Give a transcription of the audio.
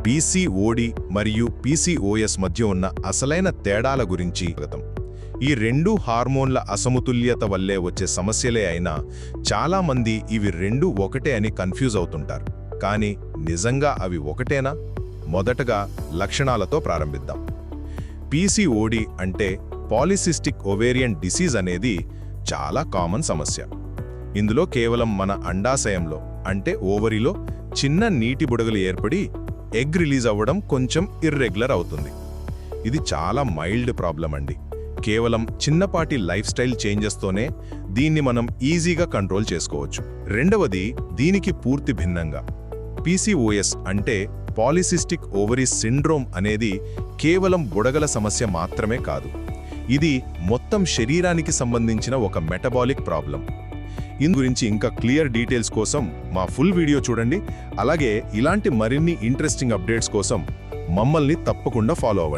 PCOD మరియు PCOS మధ్య ఉన్న అసలైన తేడాల గురించి ఈ రెండు హార్మోన్ల అసమతుల్యత వల్లే వచ్చే సమస్యలే అయినా చాలామంది ఇవి రెండు ఒకటే అని కన్ఫ్యూజ్ అవుతుంటారు. కానీ నిజంగా అవి ఒకటేనా? మొదటగా లక్షణాలతో ప్రారంభిద్దాం. పీసీఓడి అంటే పాలిసిస్టిక్ ఓవేరియన్ డిసీజ్ అనేది చాలా కామన్ సమస్య. ఇందులో కేవలం మన అండాశయంలో అంటే ఓవరీలో చిన్న నీటి బుడగలు ఏర్పడి ఎగ్ రిలీజ్ అవ్వడం కొంచెం ఇర్రెగ్యులర్ అవుతుంది. ఇది చాలా మైల్డ్ ప్రాబ్లం అండి. కేవలం చిన్నపాటి లైఫ్ స్టైల్ చేంజెస్తోనే దీన్ని మనం ఈజీగా కంట్రోల్ చేసుకోవచ్చు. రెండవది, దీనికి పూర్తి భిన్నంగా పీసీఓఎస్ అంటే పాలిసిస్టిక్ ఓవరీ సిండ్రోమ్ అనేది కేవలం బుడగల సమస్య మాత్రమే కాదు. ఇది మొత్తం శరీరానికి సంబంధించిన ఒక మెటబాలిక్ ప్రాబ్లం. ఇందు గురించి ఇంకా క్లియర్ డీటెయిల్స్ కోసం మా ఫుల్ వీడియో చూడండి. అలాగే ఇలాంటి మరిన్ని ఇంట్రెస్టింగ్ అప్డేట్స్ కోసం మమ్మల్ని తప్పకుండా ఫాలో అవ్వండి.